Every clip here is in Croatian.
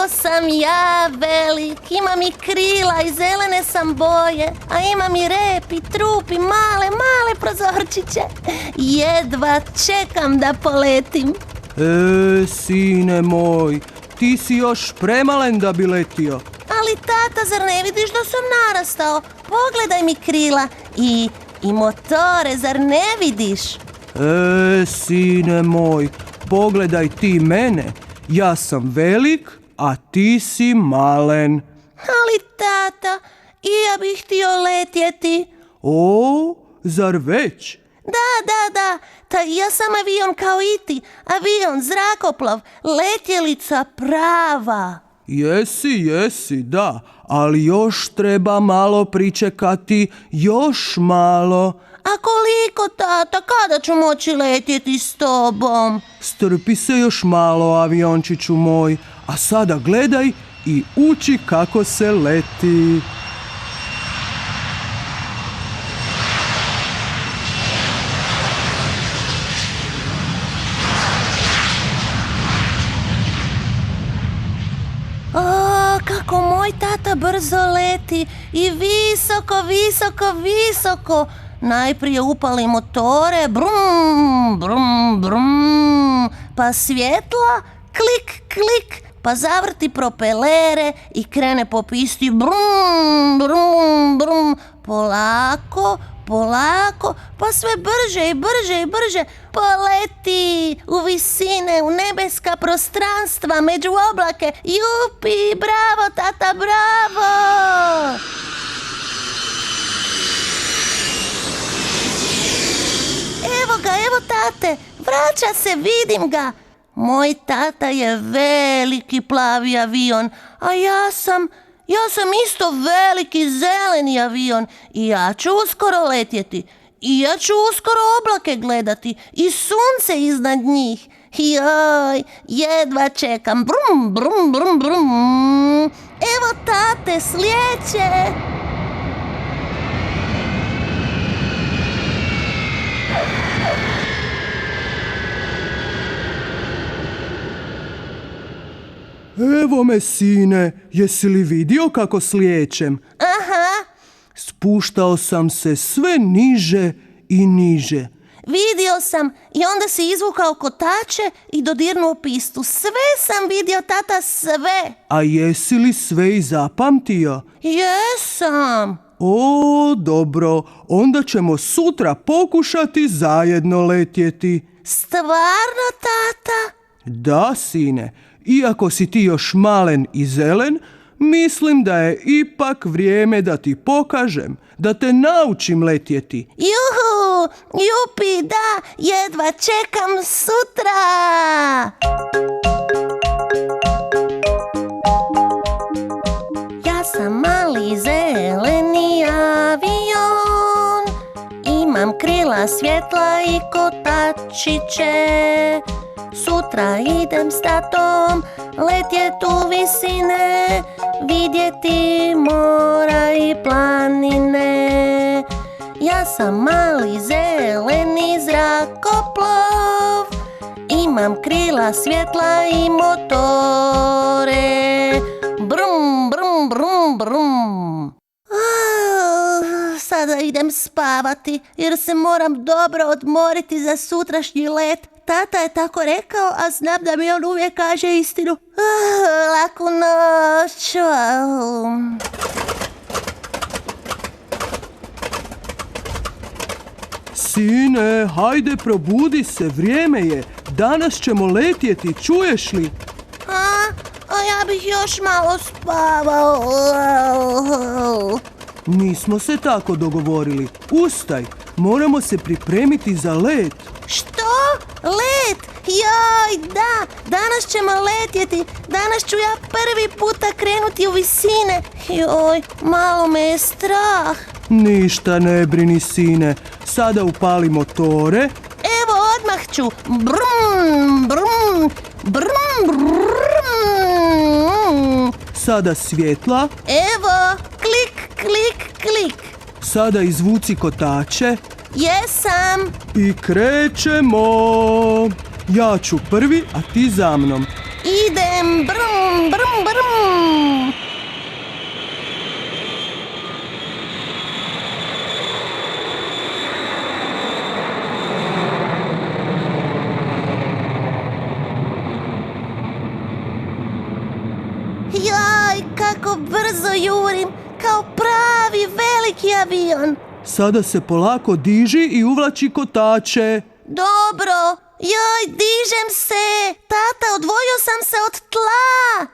Kako sam ja velik, imam i krila i zelene sam boje, a imam i rep i trup i male prozorčiće. Jedva čekam da poletim. Sine moj, ti si još premalen da bi letio. Ali tata, zar ne vidiš da sam narastao? Pogledaj mi krila i motore, zar ne vidiš? Sine moj, pogledaj ti mene. Ja sam velik, a ti si malen. Ali tata, i ja bih htio letjeti. O, zar već? Da, ja sam avion kao i ti. Avion, zrakoplov, letjelica prava. Jesi, da, ali još treba malo pričekati, još malo. A koliko, tata, kada ću moći letjeti s tobom? Strpi se još malo, aviončiću moj, a sada gledaj i uči kako se leti. Kako moj tata brzo leti i visoko. Najprije upali motore, brum, brum, brum, pa svjetla, klik, pa zavrti propelere i krene po pisti, brum, brum, brum, polako, pa sve brže i brže, poleti u visine, u nebeska prostranstva, među oblake. Jupi, bravo, tata, bravo! Evo tate, vraća se, vidim ga. Moj tata je veliki plavi avion, a ja sam isto veliki zeleni avion i ja ću uskoro letjeti. I ja ću uskoro oblake gledati i sunce iznad njih. Joj, jedva čekam. Brum, brum, brum, brum. Evo tate, slijeće. Evo me, sine, jesi li vidio kako slijećem? Aha. Spuštao sam se sve niže i niže. Vidio sam i onda si izvukao kotače i dodirnuo pistu. Sve sam vidio, tata, sve. A jesi li sve i zapamtio? Jesam. O, dobro, onda ćemo sutra pokušati zajedno letjeti. Stvarno, tata? Da, sine, iako si ti još malen i zelen, mislim da je ipak vrijeme da ti pokažem, da te naučim letjeti. Juhu, jupi, da, jedva čekam sutra. Ja sam mali zeleni avion, imam krila, svjetla i kotačiće. Sutra idem s tatom letjet u visine, vidjeti mora i planine. Ja sam mali zeleni zrakoplov, imam krila, svjetla i motore. Brum, brum, brum, brum. Sada idem spavati jer se moram dobro odmoriti za sutrašnji let. Tata je tako rekao, a znam da mi on uvijek kaže istinu. Laku noć. Sine, hajde probudi se, vrijeme je. Danas ćemo letjeti, čuješ li? A ja bih još malo spavao. Nismo se tako dogovorili. Ustaj, moramo se pripremiti za let. Što? Let? Joj, da, danas ćemo letjeti. Danas ću ja prvi puta krenuti u visine. Joj, malo me je strah. Ništa ne brini, sine. Sada upali motore. Evo, odmah ću. Brum, brum, brum, brum. Sada svjetla. Evo, klik, klik, klik. Sada izvuci kotače. Jesam. I krećemo. Ja ću prvi, a ti za mnom. Idem, brum, brum, brum, Jaj, kako brzo jurim, kao pravi veliki avion. Sada se polako diži i uvlači kotače. Dobro, joj, dižem se. Tata, odvojio sam se od tla.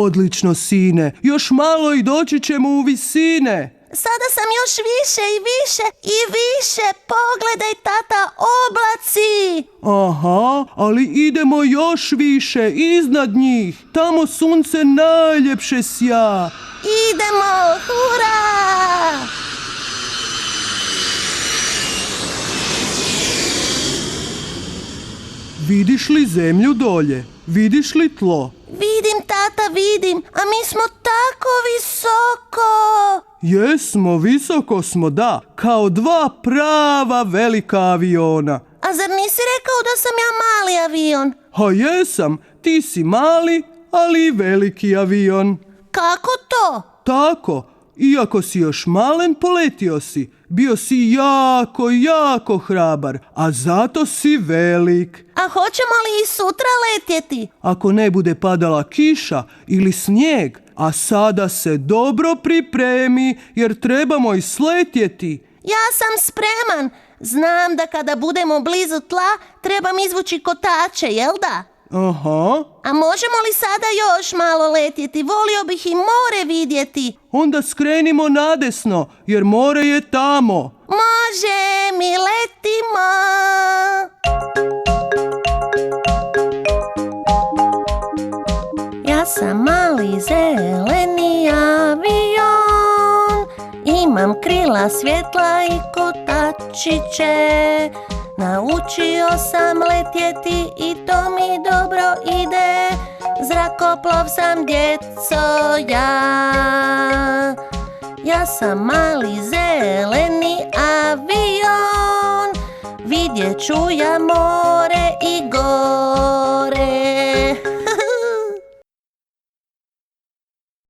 Odlično, sine. Još malo i doći ćemo u visine. Sada sam još više i više i više. Pogledaj, tata, oblaci. Aha, ali idemo još više, iznad njih. Tamo sunce najljepše sja. Idemo, hura! Vidiš li zemlju dolje? Vidiš li tlo? Vidim, tata, vidim, a mi smo tako visoko. Jesmo, visoko smo, da, kao dva prava velika aviona. A zar nisi rekao da sam ja mali avion? Ha jesam, ti si mali, ali i veliki avion. Kako to? Tako, iako si još malen, poletio si. Bio si jako, jako hrabar, a zato si velik. A hoćemo li i sutra letjeti? Ako ne bude padala kiša ili snijeg, a sada se dobro pripremi jer trebamo i sletjeti. Ja sam spreman. Znam da kada budemo blizu tla trebam izvući kotače, jel da? Aha, A možemo li sada još malo letjeti? Volio bih i more vidjeti. onda skrenimo nadesno jer more je tamo. Može, mi letimo. Ja sam mali zeleni avion, imam krila svjetla i kotačiće. Naučio sam letjeti i to mi dobro ide. Zrakoplov sam, djeco, ja. Ja sam mali zeleni avion, vidjet ću ja more i gore.